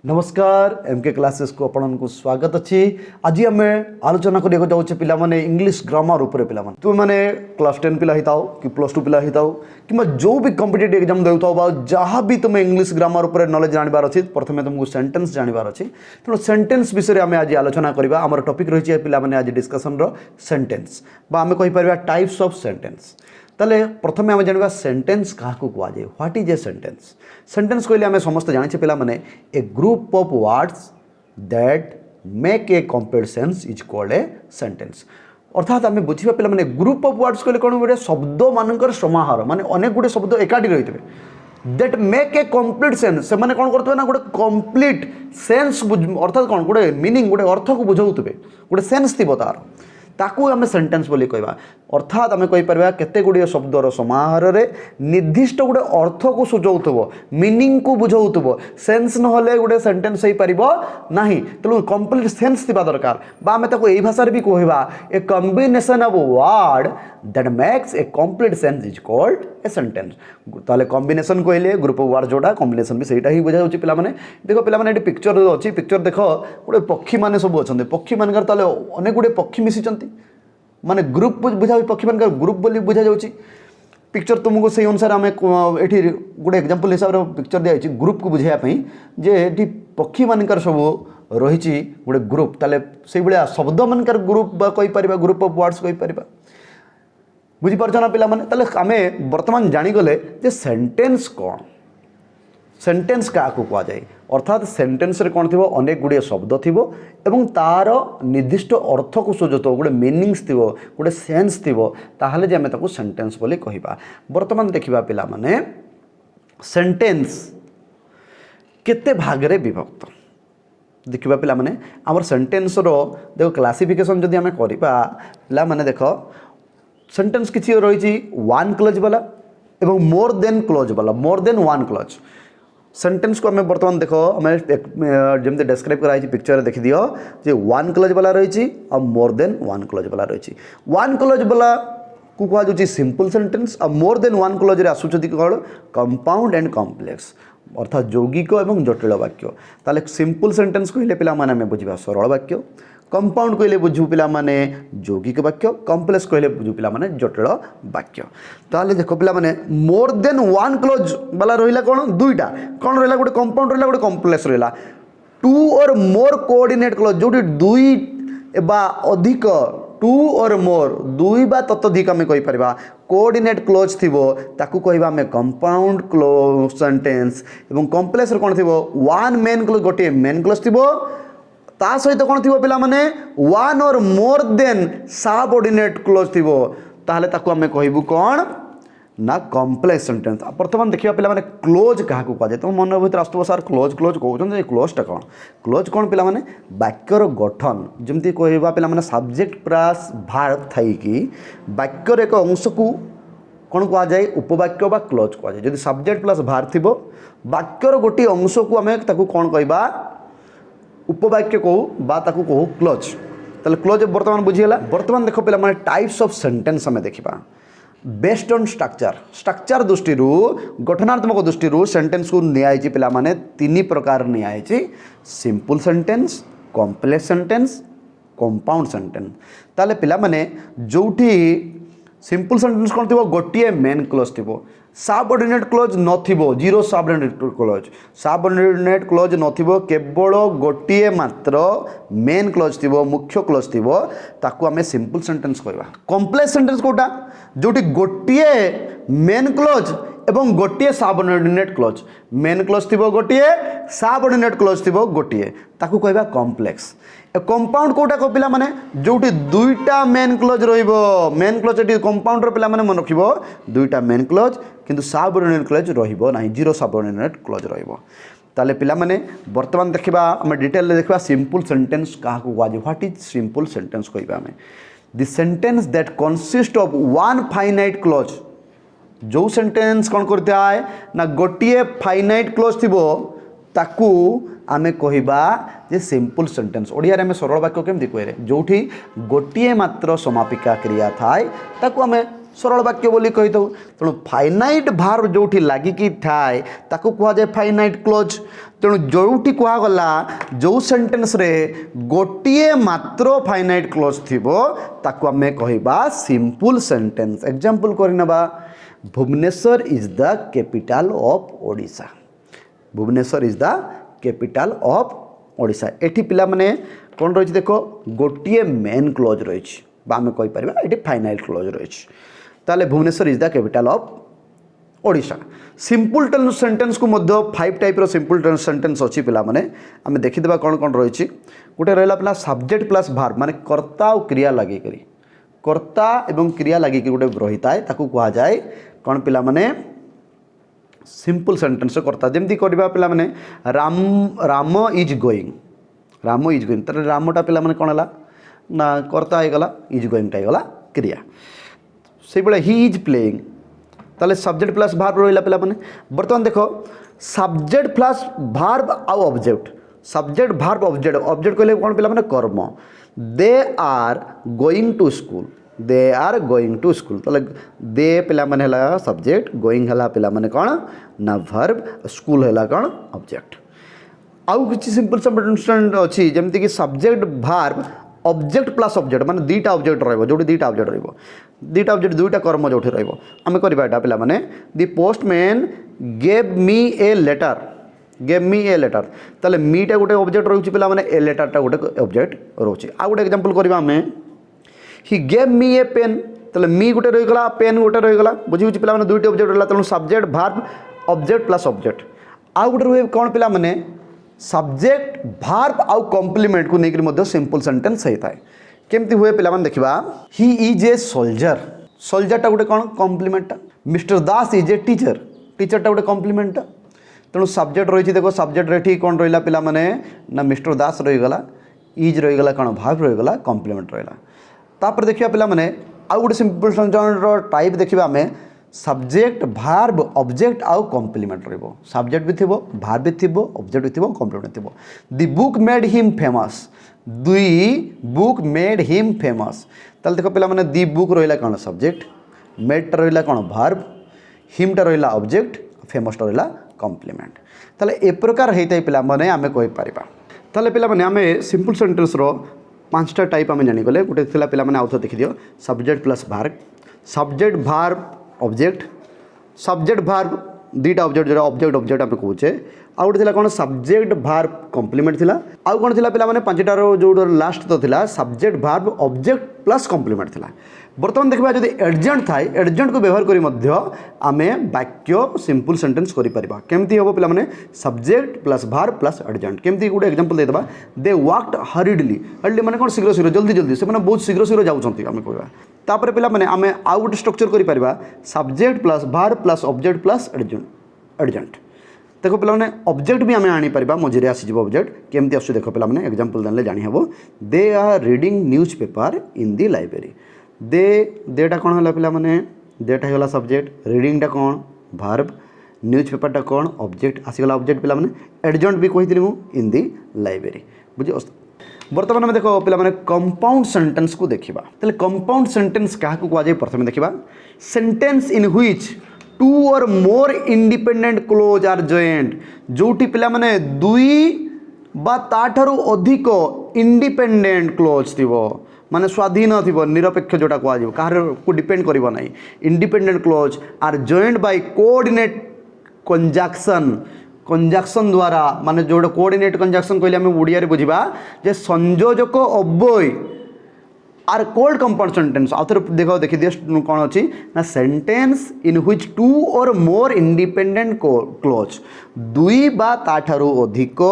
नमस्कार MK classes को आपको स्वागत अच्छी आज आम आलोचना करने जाऊे पे इंग्लिश ग्रामर उपर पे तुम मैंने क्लास 10 पिला होता कि प्लस 2 पिला होता कि जो भी कॉम्पिटिटिव एग्जाम देता जहाँ भी तुम इंग्लिश ग्रामर उपर नॉलेज जानवर अच्छी प्रथम तुमको सेंटेंस जानवर अच्छी तेणु सेंटेंस विषय में आज आलोचना करवा आम टॉपिक रही है पे आज डिस्कसन सेंटेंस आम कहीपर टाइप्स ऑफ सेंटेंस ताले प्रथम आम जानवा सेंटेंस क्या कहुए what is a sentence sentence कहले आम समस्त जाने पे मैंने a group of words that make a complete sense is called a sentence अर्थात आम बुझा पे मैंने ग्रुप ऑफ वर्ड्स कहले कौन गोटे शब्द मानकर समाहार माने अनेक गुटे शब्द एकाठी रही थे that make a complete sense से मैंने कौन करते ना गोटे कंप्लीट सेंस अर्थात कौन गोटे मीनिंग गोटे अर्थ को बुझाऊे गोटे सेंस थी तार ताकू आम सेंटेंस बोली कहवा अर्थात आम कहीपर केते गुड़िए शब्दर समाहार निर्दिष्ट गोटे अर्थ को सूचाऊब मीनिंग को बुझाऊब सेंस ना गोटे सेंटेंस हो पार ना तेणु कंप्लीट सेंस थी दरकार आम यही भाषा भी कहवा a combination of word that makes a complete sense is called a sentence ताले कॉम्बिनेशन कहले ग्रुप ऑफ वर्ड जोड़ा कॉम्बिनेशन भी सहीटा ही बुझा पे देख पे पिक्चर अच्छी पिक्चर देख गोटे पक्षी मैंने सब अच्छा पक्षी मान अनेक गुड़े पक्षी मिशिंट माने ग्रुप बुझा पक्षी मान ग्रुप बोली बुझा जाऊँगी पिक्चर तुमको से अनुसार आम ये गोटे एग्जांपल हिसाब से पिक्चर दिखाई ग्रुप को बुझाई जे पक्षी मानकर सब रही गोटे ग्रुप ताले से भाया शब्द मानकर ग्रुप कहीपर ग्रुप ऑफ वर्ड्स कहीपर बुझीपार ना पे आम बर्तमान जानीगले जे सेंटेंस कौन सेंटेंस क्या कहुए अर्थात सेंटेंस रे कौन थी अनेक गुड़िए शब्द थी एवं तार निर्दिष्ट अर्थ को सूचुव गोटे मीनिंग्स थी गोटे सेंस थी ताहले जे आम ताको सेंटेंस बोली कहवा बर्तमान देखा पिला माने सेंटेंस केते भाग रे विभक्त देखा पिला माने आमर सेंटेंस रो देखो क्लासिफिकेशन जदि आम करवा पिला माने देख सेंटेंस किसी रही वन क्लोज वाला एवं मोर देन क्लोज वाला मोर देन वन क्लोज सेंटेंस को आम बर्तमान देख आम जमी डेस्क्राइब कराई पिक्चर देखी दियो जे वन क्लोज वाला रही और मोर देन वन क्लोज वाला रही वन क्लोज वाला को कहुच्छी सिंपल सेंटेंस और मोर देन वन क्लोज आसुँच कौन कंपाउंड एंड कॉम्प्लेक्स अर्थात यौगिक एवं जटिल वाक्य ताले सिंपल सेंटेंस कहले पिला माने आम बुझा सरल वाक्य कंपाउंड कहले बुझू पिला माने यौगिक वाक्य कॉम्प्लेक्स कहले बुझू पिला माने जटिल वाक्य ताले देखो पिला माने मोर देन वन क्लोज वाला रहिला कौन दुईटा कौन रहिला गोटे कंपाउंड रहिला गोटे कॉम्प्लेक्स रहिला to or more coordinate close जोटी दुई बा अधिक टू और मोर दुई बा ततोधिक आम कहीपर कोऑर्डिनेट क्लोज थी ताकू कहवा आम कंपाउंड क्लोज सेंटेंस एवं कॉम्प्लेक्स कौन थी वन मेन क्लोज गोटे मेन क्लोज थी ता सहित कौन थी पिला माने वन और मोर देन सबऑर्डिनेट क्लोज थी ताहले ताकू आम कहबू कौन ना कॉम्प्लेक्स सेंटेंस बर्तमान देखा पिला माने क्लोज क्या कहुए तुम मन भर आसुव सार क्लोज क्लोज कहते क्लोजटा कौन क्लोज कौन पिला माने वाक्यर गठन जमती कहवा पिला माने सब्जेक्ट प्लस भार्ब थी वाक्यर एक अंश को कौन कहुए उपवाक्य बा क्लोज कहुए जब सब्जेक्ट प्लस भार्ब थी वाक्यर गोटे अंश को आम कौन कहवा उपवाक्य कहू बा ताकू कहू क्लोज ताले क्लोज बर्तमान बुझीगला बर्तमान देख पे मैंने टाइप्स ऑफ सेंटेंस आम देखा बेस्ड ऑन स्ट्रक्चर दृष्टि गठनात्मक दृष्टि सेंटेंस को नियाई पिला माने तीन प्रकार नियाई simple sentence complex sentence compound sentence ताले पिला माने जोठी सिंपल सेंटेंस कौन थी गोटे मेन क्लोज थी सबऑर्डिनेट क्लोज नथिबो जीरो सबऑर्डिनेट क्लोज नथिबो केवल गोटे मात्र मेन क्लोज थी मुख्य क्लोज थी ताकू आम सिंपल सेंटेंस कहवा कॉम्प्लेक्स सेंटेंस कोटा जोटी गोटे मेन क्लोज एवं गोटे सबऑर्डिनेट क्लोज मेन क्लोज थी गोटे सबऑर्डिनेट क्लोज थी गोटे ताकू कहवा कॉम्प्लेक्स कंपाउंड कोटा को पिला माने जोटी दुईटा मेन क्लोज रहिबो मेन क्लोज एटी कंपाउंड रो पिला माने मन रखिबो दुईटा मेन क्लोज किंतु सबऑर्डिनेट क्लोज रहिबो नाही जीरो सबऑर्डिनेट क्लोज रहिबो ताले पिला माने वर्तमान देखिबा हम डिटेल देखिबा सिंपल सेंटेंस काहा को वाजे व्हाट इज सिंपल सेंटेंस कहबा हमें the sentence that consist of one finite close जो सेंटेंस कौन करते है ना गोटे फाइनाइट क्लोज थी ताकू आमे कहबा जे सिंपल सेंटेंस ओडिया सरल वाक्य केमती कहे जोठी गोटे मात्र समापिका क्रिया थाए ताकू आमे सरल वाक्य बोली कही था। तेणु फाइनाइट भार्ब जोठी लागिकी थाए ताकू कहा जाए फाइनाइट क्लोज। तेणु जोठी कहगला जो सेंटेंस रे गोटिए मात्र फाइनाइट क्लोज थिबो ताकू आमे कहिबा सिंपल सेंटेंस। एग्जांपल करिनबा Bhubaneswar is the capital of Odisha. Bhubaneswar is the capital of Odisha. एठी पिला माने कोन रही देख गोटे मेन क्लोज रही आम कहीपर ये फाइनाइट क्लोज रही। ताले Bhubaneswar is the capital of Odisha. Simple tense sentence को मध्य 5 टाइप रो सिंपल टेंस सेंटेंस अच्छी पिला माने आम देखीदेवा कौन कौन रही। गोटे रहा पिला सब्जेक्ट प्लस भार्ब माने कर्ता और क्रिया लगे करी कर्ता एवं क्रिया लगे गोटे रही है ताकू कहा जाए कौन पिला माने सिंपल सेंटेंस कर्ता। जमती करवा पिला माने Ram is going. Ram is going तर रामटा पिला माने कौन है ना कर्ता हो गला इज गोइंगटा होगा क्रिया। से भाई ही इज प्लेइंग ताले सब्जेक्ट प्लस भार्ब रहा पिला माने। बर्तमान देख सब्जेक्ट प्लस भार्ब आउ object subject verb object object कहले कौन पिला माने कर्म। They are going to school they are going to school ताले दे पिला माने हला सब्जेक्ट गोइंग हला पिला माने कौन ना भार्ब स्कूल हला कौन ऑब्जेक्ट। आउ किसी सिंपल सेंटेंस अच्छी जमती कि subject verb object plus object माने दुईटा ऑब्जेक्ट रहिबो जोटी दुईटा ऑब्जेक्ट रहिबो दुईटा ऑब्जेक्ट दुईटा कर्म जोठी रहिबो आमे करबा एटा पिला माने the postman gave me a letter ताले मीटा गोटे ऑब्जेक्ट रहउची पिला माने ए लेटरटा गोटे ऑब्जेक्ट रहउची। आ गोटे एग्जांपल करबा आमे he gave me A pen ताले मी गोटे रहि गला पेन गोटे रहि गला बुझी होची पिला माने दुईटा ऑब्जेक्ट रहला तनु subject verb object plus object. आ गोटे रहि कोन पिला माने सब्जेक्ट भार्ब आउ कॉम्प्लीमेंट को लेकर सिंपल सेंटेंस होता है। केमती हुए पिला माने देखिबा ही इज ए सोल्जर सोल्जरटा गोटे कौन कॉम्प्लीमेंटा। Mister Das is a teacher टीचरटा गोटे कॉम्प्लीमेंटा। तेणु सब्जेक्ट रही देखो सब्जेक्ट रेठी कौन रहा पिला माने ना मिस्टर दास रहीगला इज रहीगला कौन भार्ब रहीगला कॉम्प्लीमेंट रहा। तापर देखिबा पिला माने आउ गोटे सिंपल सेंटेंस टाइप देखिबा आमे सब्जेक्ट भार्ब ऑब्जेक्ट आउ कॉम्प्लीमेंट रहिबो सब्जेक्ट भी थिबो भार्ब भी थिबो ऑब्जेक्ट भी थिबो कॉम्प्लीमेंट थिबो। The book made him famous दुई बुक मेड हिम फेमस ताले देखो पिला माने दी बुक रहिला कौन सब्जेक्ट मेड टा रहिला कौन भार्ब हिम टा रहिला ऑब्जेक्ट फेमस टा रहिला कॉम्प्लीमेंट। ताले ए प्रकार हेइतै पिला माने आमे कहि परिबा। ताले पिला माने आमे सिंपल सेंटेंस रो 5टा टाइप आमे जानि गले। गोटे थिला पिला माने आउथ देखि दियो subject plus verb subject verb object subject verb दुईटा ऑब्जेक्ट जो ऑब्जेक्ट ऑब्जेक्ट आम कहे आउ गोटे कौन सब्जेक्ट भार्ब कॉम्प्लीमेंट थिला आउ कौन थिला पिला माने 5टार जो लास्ट तो थिला subject verb object plus complement थिला। बर्तमान देखा जब एडजेंट थाए एडजेंट को व्यवहार करी मध्य आमे वाक्य सिंपल सेंटेंस करि परिबा। केमती होबो पिला माने सब्जेक्ट प्लस भार्ब प्लस एडजेंट। केमती गोटे एग्जांपल दे देबा दे वॉक्ड हरिडली हरिडली माने कौन शीघ्र शीघ्र जल्दी जल्दी से माने बहुत शीघ्र शीघ्र जाउछंती आमे कहबा। तापर पिला माने आमे आउ गोटे स्ट्रक्चर करि परिबा subject plus verb plus object plus adjunct. देखो पिला माने ऑब्जेक्ट भी आमे आनी परिबा मझिरे आसी जिवो ऑब्जेक्ट केमती आसु देखो पिला माने एग्जांपल देले जानि हबो they are reading newspaper in the library. देटा कौन है पिला माने देटा होगा सब्जेक्ट रीडिंगटा कौन भार्ब न्यूज़पेपरटा कौन ऑब्जेक्ट आसीगला ऑब्जेक्ट पिला माने एडजेंट भी कही मु इन दी लाइब्रेरी बुझी। बर्तमान में देखो पिला माने कंपाउंड सेंटेंस को देखिबा तले कंपाउंड सेंटेंस क्या कह जाए प्रथम देखिबा sentence in which two or more independent clause are joined जोटी पिला माने दुई बा ताठारु अधिक इंडिपेंडेंट क्लोज थिबो माने स्वाधीन थी निरपेक्ष जोटा कह कहार को डिपेंड करिबो नाही। Independent clause are joint by coordinate conjunction द्वारा माने जोटा कोऑर्डिनेट कंजक्शन कहले हमें ओडिया रे बुझिबा जे संयोजक अव्यय आर कोल्ड कंपाउंड सेंटेंस। आउथर देखो देखि दियो कौन अच्छी ना sentence in which two or more independent close दुई बा ताठारु अधिक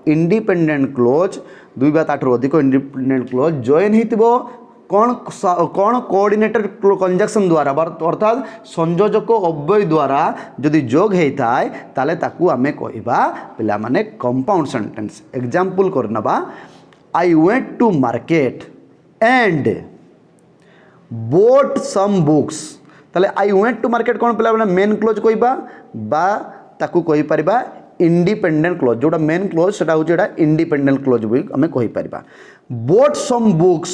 इंडिपेंडेंट क्लोज दुई बा ताठारु अधिक इंडिपेंडेंट क्लोज जॉइन हितबो कौन कौन कोऑर्डिनेटर कंजक्शन द्वारा अर्थात संयोजक अव्यय द्वारा जदि जोग होता है ताले ताकू आमे कहबा पिला माने कंपाउंड सेंटेंस। एग्जांपल करनबा I went to market and bought some books ताले आई वेंट टू मार्केट कौन पिला माने मेन क्लोज कहबा बा ताकू कहि परिबा इंडिपेंडेंट क्लोज जोटा मेन क्लोज सेटा होचे एटा इंडिपेंडेंट क्लोज भी आमे कहि परिबा। बोट सम बुक्स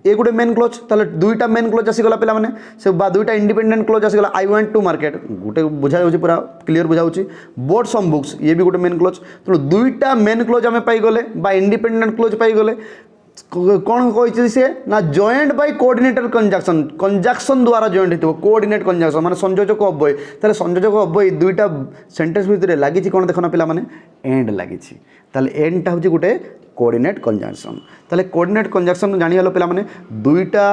ए गोटे मेन क्लोज ताले दुईटा मेन क्लोज आसीगला पिला माने से बा दुईटा इंडिपेंडेंट क्लोज आसीगला आई वेंट टू मार्केट गोटे बुझा जाउची पूरा क्लियर बुझा जाउची बोट सम बुक्स ये भी गोटे मेन क्लोज तो दुईटा मेन क्लोज आमे पाई गले बा इंडिपेंडेंट क्लोज पाई गले कौन कही से ना joint by coordinator conjunction conjunction द्वारा जॉइंट हेतु कोऑर्डिनेट कंजक्शन माने संयोजक अव्यय ताले संयोजक अव्यय दुईटा सेंटेंस भितर लागी कौन देखना पिला माने एंड लागी ताले एंड टा होची गोटे कोऑर्डिनेट कंजक्शन ताले कोऑर्डिनेट कंजक्शन जानि हलो पिला माने दुईटा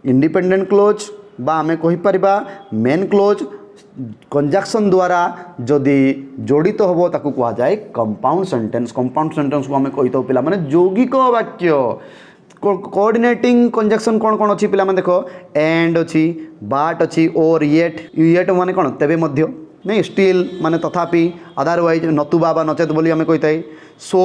इंडिपेंडेंट क्लोज बा आमे कहि परिबा मेन क्लोज कंजक्शन द्वारा जदि जोड़ित होबो ताकू कहा जाए कंपाउंड सेंटेंस को आमे कहितो पिला माने यौगिक वाक्य कोऑर्डिनेटिंग कंजक्शन कौन कौन अच्छी पिला माने देखो एंड अच्छी बाट अच्छी और येट माने कौन तेबे मध्य नहीं स्टिल माने तथापि अदरवाइज नतुबा बा नचेत बोली आमे कहिताई so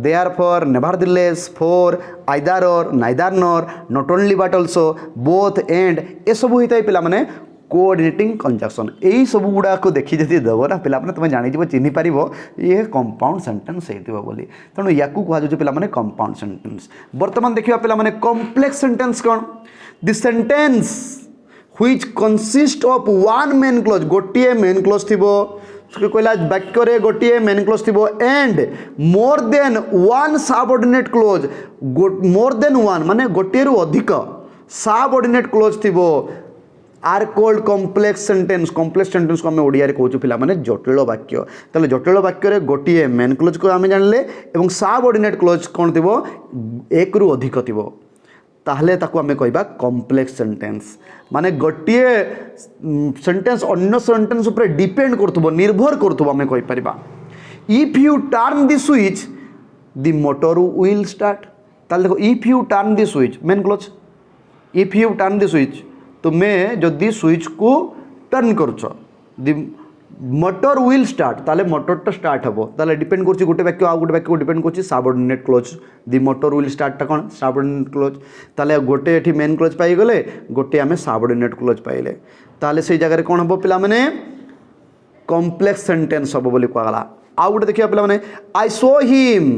therefore nevertheless for either or neither nor not only but also both and ए सब होइताई पिला माने कोऑर्डिनेटिंग कंजक्शन यही सब गुड़ा को देखी जदि देव ना पिला तुम जानी चिन्ह पार ये कंपाउंड सेंटेंस होइतिबो बोली तेणु या कहा जाए पिला माने कंपाउंड सेंटेंस बर्तमान देखिए पिला माने कॉम्प्लेक्स सेंटेंस कौन the sentence which consist of one main clause गोटे मेन क्लोज थिबो कहला वाक्य गोटे मेन क्लोज थिबो and more than one subordinate clause more than one माने गोटे रु अधिक सबऑर्डिनेट क्लोज थिबो आर कोल्ड कॉम्प्लेक्स सेंटेंस को आम ओडिया कहूँ पिला माने जटिल वाक्य ताले जटिल वाक्य गोटे मेन क्लोज को आम जानले एवं सबऑर्डिनेट क्लोज कौन थी एक रु अधिक थी ताहले ताकू आमे कहबा कॉम्प्लेक्स सेंटेंस माने गोटे सेंटेंस अन्य सेंटेंस ऊपर डिपेंड करथबो निर्भर करथबो आमे कहि परिबा if you turn the switch the motor will start ताले देखो if you turn the switch main clause if you turn the switch तुमे जदि स्विच को टर्न करुच दि मोटर विल स्टार्ट ताले मोटरटा स्टार्ट हे ताले डिपेंड कर गोटे वाक्य आउ गोटे वाक्य को डिपेंड कर subordinate close the motor will start टा कौन सबऑर्डिनेट क्लोज ताले गोटे एठी मेन क्लोज पाई गले गोटे आमे सबऑर्डिनेट क्लोज पाइले ताले से जगह कौन हम पिला माने कॉम्प्लेक्स सेंटेंस हम बोली कहला आउ गोटे देखिया पिला माने I saw him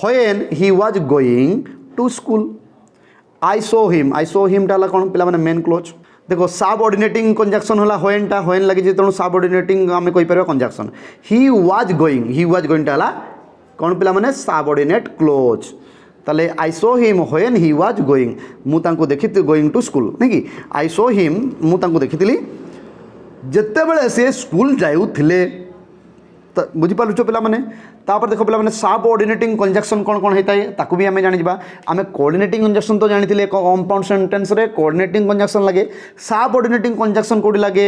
when he was going to school I saw him टा कौन पिला माने मेन क्लोज देखो सबऑर्डिनेटिंग कंजक्शन होला व्हेन लगी तेणु सबऑर्डिनेटिंग आम कहि परबा कंजक्शन ही वाज गोइंग टा कौन पिला माने सबऑर्डिनेट क्लोज ताले I saw him when he was going मु तांको देखि गोइंग टू स्कूल नहीं कि आई सो हिम मु तांको देखिथिली जत्ते बेले से स्कूल जाउथिले बुझीपारुच पिला माने तापर देखो पिला माने सबऑर्डिनेटिंग कंजक्शन कौन कौन होता है ताकू भी आम जाना आम कोऑर्डिनेटिंग कंजक्शन तो जानी कंपाउंड सेंटेंस रे कोऑर्डिनेटिंग कंजक्शन लगे सबऑर्डिनेटिंग कंजक्शन कोडी लगे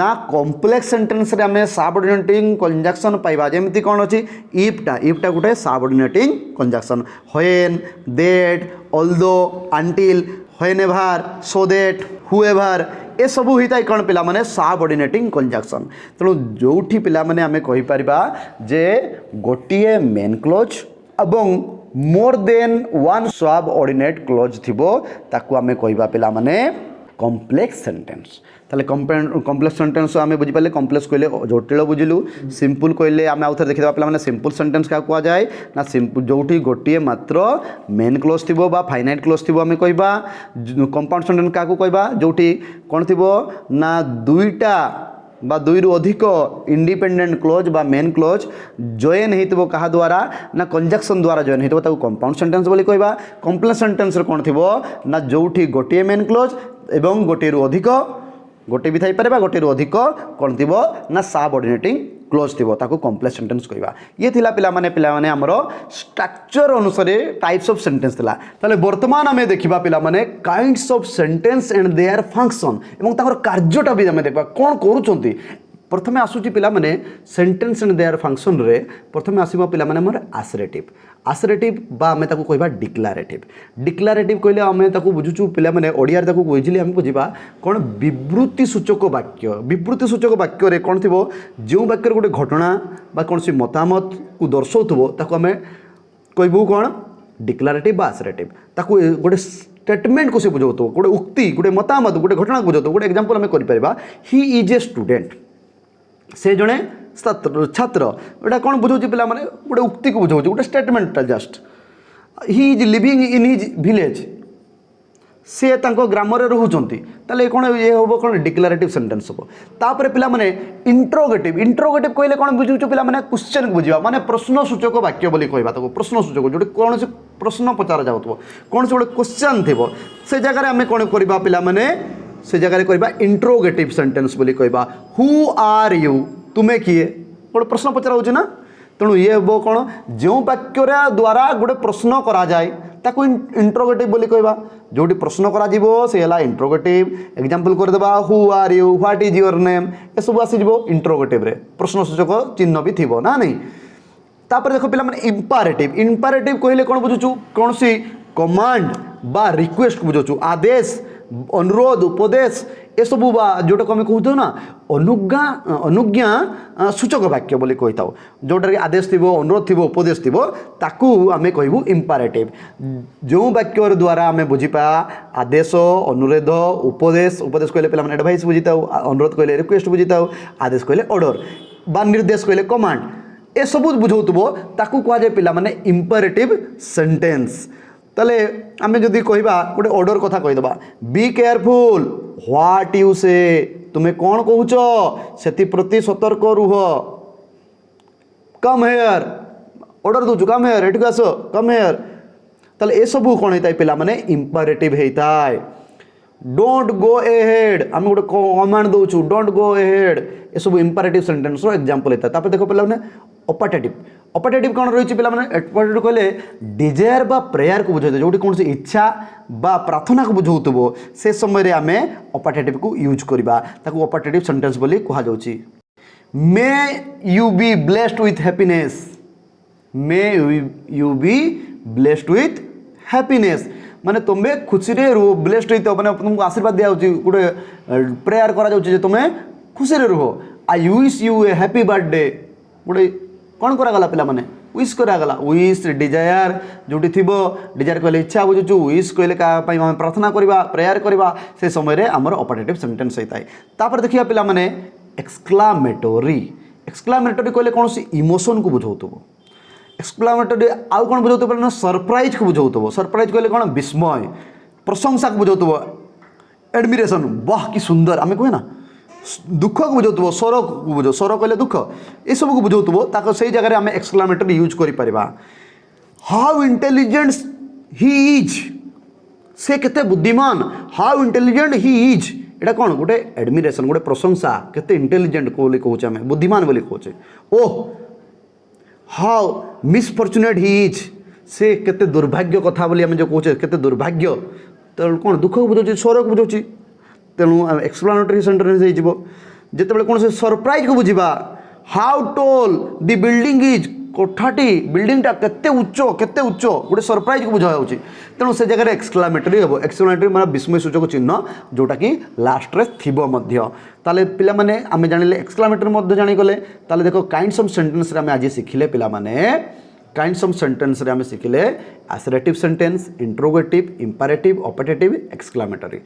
ना कॉम्प्लेक्स सेंटेंस रे आम सबऑर्डिनेटिंग कंजक्शन पाइबा जेमिति कौन अच्छी इफ्टा गोटे subordinating conjunction when that although until whenever so that however ए सब होता है कौन पिला माने सबऑर्डिनेटिंग कंजक्शन तेणु जोठी पिला माने आमे कहि परिबा जे गोटिए मेन क्लोज एवं more than one subordinate clause थिबो ताकू आमे कहिबा पिला माने कॉम्प्लेक्स सेंटेंस ताले कॉम्प्लेक्स सेंटेंस आमे बुझी पाले कॉम्प्लेक्स कहले जटिल बुझिलु सिंपल कहले आमे आउथर देखि देबा पिला माने सिंपल सेंटेंस का कुआ जाए ना सिंपल जोठी गोटिए मात्र मेन क्लोज थिबो बा फाइनाइट क्लोज थिबो आमे कहिबा कंपाउंड सेंटेंस का कहिबा जोठी कोन थिबो ना दुईटा बा दुई रु अधिक इंडिपेंडेंट क्लोज बा मेन क्लोज जॉइन हेतिबो कहा द्वारा ना कंजक्शन द्वारा जॉइन हेतिबो ताकू कंपाउंड सेंटेंस बोली कहबा कॉम्प्लेक्स सेंटेंस रे कोन थिबो ना जोठी गोटिए मेन क्लोज एवं गोटे रु अधिक गोटे भी थी पारे गोटे रु अधिक कौन थी ना सबऑर्डिनेटिंग क्लोज थी ताकू कॉम्प्लेक्स सेंटेंस कहवा ये थिला पिला माने आमर स्ट्रक्चर अनुसार टाइप्स ऑफ सेंटेंस थिला ताले वर्तमान आमे देखिबा पिला माने kinds of sentence and their function एवं ताकर कार्यटा भी आमे देखबा कोन करूचंती प्रथमे आसुची पिला माने सेंटेंस एंड देयर फंक्शन रे प्रथमे आसीबा पिला माने हमर आसरेटिव बा आमे ताकू कहबा डिक्लारेटिव कहले आमे ताकू बुझुचु पिला माने ओडिया रे ताकू बुझिली आमे बुझिबा कोन विवृत्ति सूचक वाक्य रे कोन थिबो जो वाक्य रे गोटे घटना बा कोनसी मतामत को दर्शाउथबो ताकू आमे कहबो कोन डिक्लारेटिव बा आसरेटिव ताकू गोटे स्टेटमेंट को से बुझाउथबो गोटे उक्ति गोटे मतामत गोटे घटना को बुझाउथबो गोटे एग्जांपल आमे करि परिबा ही इज ए स्टूडेंट से जड़े छात्र एटा कौन बुझाऊँ पिला माने गोटे उक्ति को बुझाऊँ गोटे statement just he is living in his village सी तांको ग्राम रे रहउचंती ताले कोन ये होबो कोन डिक्लेरेटिव सेंटेंस होबो। तापर पिला माने इंट्रोगेटिव कहले कोन बुझुचो पिला माने क्वेश्चन को बुझिबा माने प्रश्न सूचक वाक्य बोली कहबा ताको प्रश्न सूचक जोटे कोन से प्रश्न पचारा जाउतबो कोन से गोटे क्वेश्चन थिबो से जगह रे हमें कोन करबा पिला माने से जगह रे करबा इंट्रोगेटिव सेंटेंस बोली कहबा। हु आर यू तुमे किए गोटे प्रश्न पचारा होची ना तेणु ये वो कौन जो वाक्य द्वारा गोटे प्रश्न करा जाए ताको इंट्रोगेटिव बोली कहबा। जोटी प्रश्न करा जीवो से हला इंट्रोगेटिव एग्जांपल कर देबा who are you what is your name ए सब आसी जीवो इंट्रोगेटिव रे प्रश्न सूचक चिन्ह भी थिबो ना नहीं। तापर देखो पिला माने इंपेरेटिव कहले कोन बुझुचु कौन सी कमांड बा रिक्वेस्ट बुझुचु आदेश अनुरोध उपदेश ए सब बा जोटा कमे कहू ना अनुज्ञा सूचक वाक्य बोली कही था जोटा कि आदेश थी अनुरोध थी उपदेश थी ताकू आम कहूँ इंपेरेटिव जो वाक्य द्वारा आम बुझीपा आदेश अनुरोध उपदेश कहले पे एडवाइस बुझी था अनुरोध कहले रिक्वेस्ट बुझी था आदेश कहले ऑर्डर बा निर्देश कहले कमांड ए सब बुझाउथबो ताकू कह जाए पिला माने इंपेरेटिव सेंटेंस। ताले आमे जदि कहबा गोटे ऑर्डर कथा कहीदेबा be careful what you say तुम्हें कौन कहूच से प्रति सतर्क रुह कम हेयर ऑर्डर दूचु कम हेयर एठू आस कम हेयर ताले ए सब कौन होता है पिला माने इंपेरेटिव होता है। डोंट गो एहेड आम गोटे कमांड दौचु डोंट गो एहेड ए सब इंपेरेटिव सेंटेंस रो एग्जांपल होता है। देखो पिला माने ऑपरेटिव कौन रही पिला माने ऑपरेटिव कहले डिजायर बा प्रेयर को बुझाइते जोटी कौन सी इच्छा बा प्रार्थना को बुझाउतबो से समय रे आमे ऑपरेटिव को यूज करबा ताको ऑपरेटिव सेंटेंस बोली कहा जाउची। May you be blessed with happiness may you be blessed with happiness माने तुम्हें खुशी रे रुह ब्लेस्ड होइतो माने तुमको आशीर्वाद दिया होची गोटे प्रेयर करा जाउची जे तुम्हें खुशी रे रुह I wish you a happy birthday गोटे कौन करागला पिला माने विश करागला विश डिजायर जोटी थिबो डिजायर कहले इच्छा बुझुचु विश कहले का पई हम प्रार्थना करबा प्रेयर करबा से समय रे हमर ऑपरेटिव सेंटेंस होता है। तापर देखिया पिला माने एक्सक्लामेटरी कहले कौन सी इमोशन को बुझाउतबो एक्सक्लामेटरी आउ कौन बुझाउतबो ना सरप्राइज को बुझाउतबो सरप्राइज कहले कौन विस्मय प्रशंसा को बुझाउतबो एडमिरेशन वाह कि सुंदर आमे कहे ना दुख को बुझाउतबो स्वर को बुझो स्वर कहले दुख ये सब को बुझाउतबो ताको सही जगह आम एक्सक्लामेटरी यूज करि परिबा। हाउ इंटेलिजेंट ही इज से केते बुद्धिमान हाउ इंटेलिजेंट ही इज एटा कौन गोटे एडमिरेशन गोटे प्रशंसा केते इंटेलिजेंट को कहूचे आम बुद्धिमान बोली कहूचे। Oh how misfortunate he is से केते दुर्भाग्य कथा बोली आम जो कहूचे केते दुर्भाग्य तो कौन दुख को बुझाउची स्वर को बुझाउची तेणु एक्सप्लानेटरी सेंटेंस हो जिते कौन से सरप्राइज को बुझा how tall the building is कोठाटी बिल्डिंगटा केते उच्च गोटे सरप्राइज को बुझा तेणु से जगह एक्सक्लामेटरी हम एक्सक्लामेटरी माने विस्मय सूचक चिन्ह जोटा कि लास्ट रे थिबो मध्य ताले पिला माने आमे जानिले एक्सक्लामेटरी मध्य जानि गले ताले देखो काइंड्स ऑफ सेंटेंस रे आमे आज सिखिले पिला माने काइंड्स ऑफ सेंटेंस रे आमे सिखिले assertive sentence interrogative imperative operative exclamatory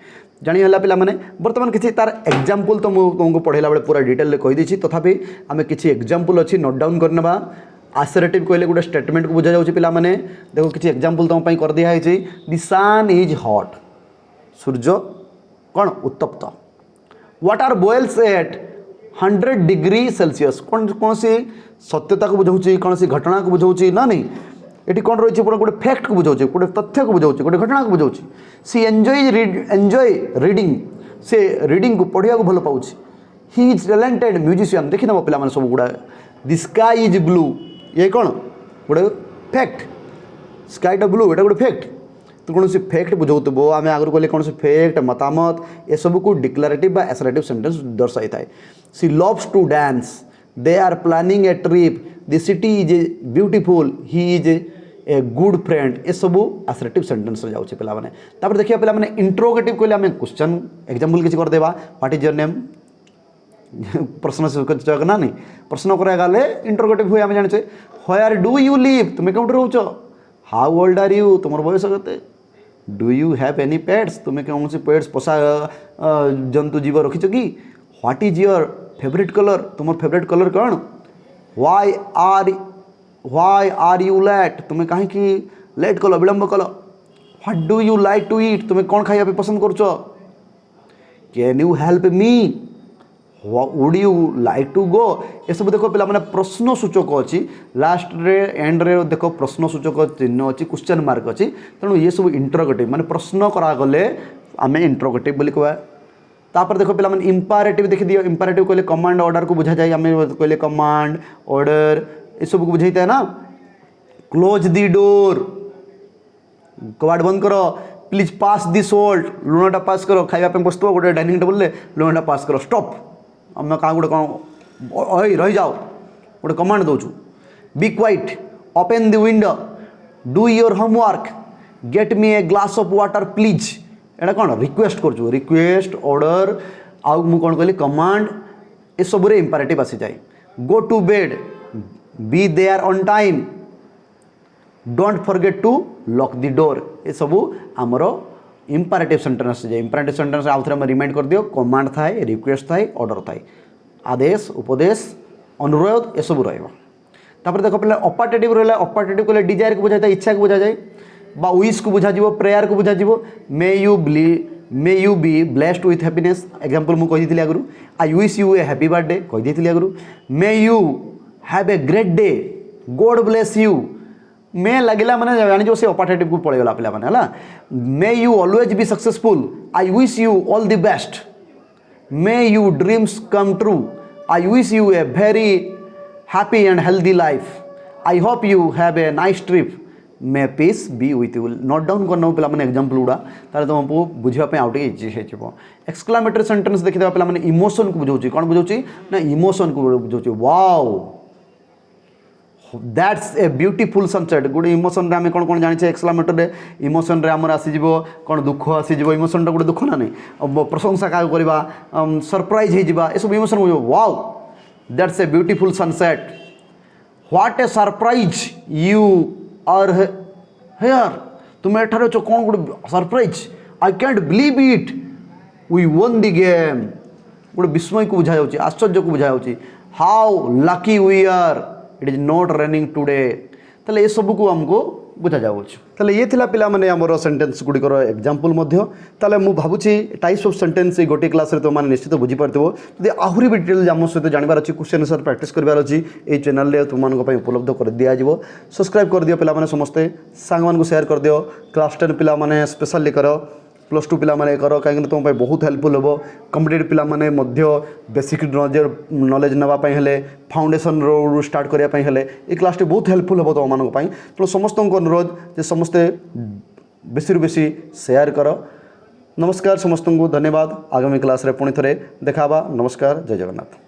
जानी हला पिला माने वर्तमान किछि तार एग्जांपल तो तुमको पढ़ेला बेले पूरा डिटेल रे कहि दिछि तथापि आमे किछि एग्जांपल अछि नोट डाउन करनबा। असर्टिव कहले गोटे स्टेटमेंट को बुझा जाउछि पिला माने देखो किछि एग्जांपल तुम पई कर दिया है द सन इज हॉट सूर्य कौन उत्तप्त water boils at 100 degree Celsius कौन सी सत्यता को बुझाऊँ कौन सी घटना को बुझाऊँ ना नहीं ये कौन रही गोटे फैक्ट को बुझाऊँ गोटे तथ्य को बुझाऊँ गोटे घटना को बुझाऊँ सी एंजॉय रीडिंग से रीडिंग को पढ़िया भल पाऊँ ही इज टैलेंटेड म्यूजिशियन देखी नब पे सब गुड़ा द स्काई इज ब्लू ये कौन गोटे फैक्ट स्काईटा ब्लू ये गोटे फैक्ट तो कौन सी फैक्ट बुझाऊब आम आगुरी कहले कौन सी फैक्ट मतामत ये सब को डिक्लेरेटिव बा असर्टिव सेंटेंस दर्शाई थाए। She loves to dance they are planning a trip the city is beautiful he is a good friend ये सब असर्टिव सेंटेंस जाऊँचे पे तापर देखिए पे इंट्रोगेटिव कहले आम क्वेश्चन एग्जांपल किसी करदेवा व्हाट इज योर नेम प्रश्न सूचक ना नहीं प्रश्न करागले इंट्रोगेटिव हुए आम जाने व्हेयर डू यू लिव तुम्हें कौट रोच हाउ ओल्ड आर यू तुम बयस के do you have any pets तुम्हें कौन सी पेट्स पोषा जंतु जीव रखीच कि what is your favourite colour तुम फेवरेट कलर कौन व्हाई आर यू लेट तुम्हें कहीं लेट कल विलंब कल what do you like to eat, तुम्हें कौन खाइबा पसंद करुच, can you help me, would you like to go, ये सब देख पे प्रश्न सूचक अच्छी लास्ट रे एंड रे देख प्रश्न सूचक चिन्ह अच्छी क्वेश्चन मार्क अच्छी तेणु ये सब इंटरोगेटिव माने प्रश्न करागले आम इंटरोगेटिव बोली कह। तापर देख पे इंपारेटिव देखी दियो, इंपारेटिव कहले कमांड ऑर्डर को बुझा जाए, आम कहले कमांड ऑर्डर ये सब को बुझाई है ना। क्लोज दी डोर, कबाड़ बंद करो, प्लीज पास दी सोल्ट, लुणटा पास करो, खाइबा बसो गोटे डाइनिंग टेबल में लुणटा पास करो, स्टॉप आम क्या गोटे कौन रही जाओ गोटे कमांड दौचु। Be quiet, open the window, do your homework, get me a glass of water please, एटा कौन रिक्वेस्ट करूँ, रिक्वेस्ट ऑर्डर आउ मु कौन कहली कमांड ये सब इंपारेटिव आसी जाए। Go to bed, be there on time, don't forget to lock the door, ये सब आमर इंपारेटिव सेंटेंस जाए। इंपारेटिव सेंटेंस आउ थे रिमाइंड कर दियो, कमांड थाए, रिक्वेस्ट थाए, ऑर्डर थाए, आदेश उपदेश अनुरोध ये सब रहा। देख पे अपार्टेटिव रहा, अपार्टेटिव कहले डिजायर को बुझा जाए, इच्छा को बुझा जाए, बा विश को बुझा जीवो, प्रेयर को बुझा जीवो। May you be blessed with happiness, example मु कहि दिली आगु, I wish you a happy birthday कहि दिली आगु। May you have a great day, God bless you, may लगिला माने जानि से अपार्टेटिव को पळेगला पिला माने हला। May you always be successful, I wish you all the best. May you dreams come true, I wish you a very happy and healthy life, I hope you have a nice trip, may piece B with you. Note down करना पे मैंने example गुड़ा ताले तुमको बुझापी आउ easy हो। Exclamatory sentence देखिए पे मैंने इमोशन को बुझाऊँ, कौन बुझाऊँ ना इमोशन को बुझाऊँ। Wow that's a beautiful sunset, गोटे इमोशन आम कौन कौन जाने एक्सक्लामेटरी इमोशन रे आमर आसीज कौन दुख आसीज, इमोशन टा गोटे दुख ना नहीं, प्रशंसा क्या करवा, सरप्राइज हो सब इमोशन बुझ। Wow that's a beautiful sunset, what a surprise you are here, तुम एठार अच्छ कौन गोटे surprise, I can't believe it, we won the game, गोटे विस्मय को बुझा जाऊँगी, आश्चर्य को बुझा जाऊँगी। How lucky we are, it is not raining today, ताले ये सब को हमको बुझा जाऊँगी। ताले ये थिला पिला माने हमर सेंटेंस गुड़िकर एग्जांपल मध्य। ताले मु भाबुची टाइप्स ऑफ सेंटेंस ये गोटे क्लास रे तो माने निश्चित बुझी पारथिबो। यदि आहुरी भी डिटेल आम सहित जानबार अछि, क्वेश्चन आंसर प्रैक्टिस करबार अछि, ए चैनल रे तुम मानको पई उपलब्ध कर दिया जिवो। सब्सक्राइब कर दियो पिला माने समस्ते, सांग मान को शेयर कर दियो। क्लास 10 पिला माने स्पेशली करो, प्लस 2 पिला माने करो, कहीं तुम पे बहुत हेल्पफुल होबो। कॉम्पिटिटिव पिला माने मध्य बेसिक नॉलेज नवा पई हेले, फाउंडेशन रो स्टार्ट करिया पई हेले ए क्लास टे बहुत हेल्पफुल होबो तो मानको पई। तो समस्त को अनुरोध जे समस्ते बेसी रु बेसी शेयर करो। नमस्कार समस्त को धन्यवाद। आगामी क्लास रे पुणी थरे देखाबा। नमस्कार, जय जगन्नाथ।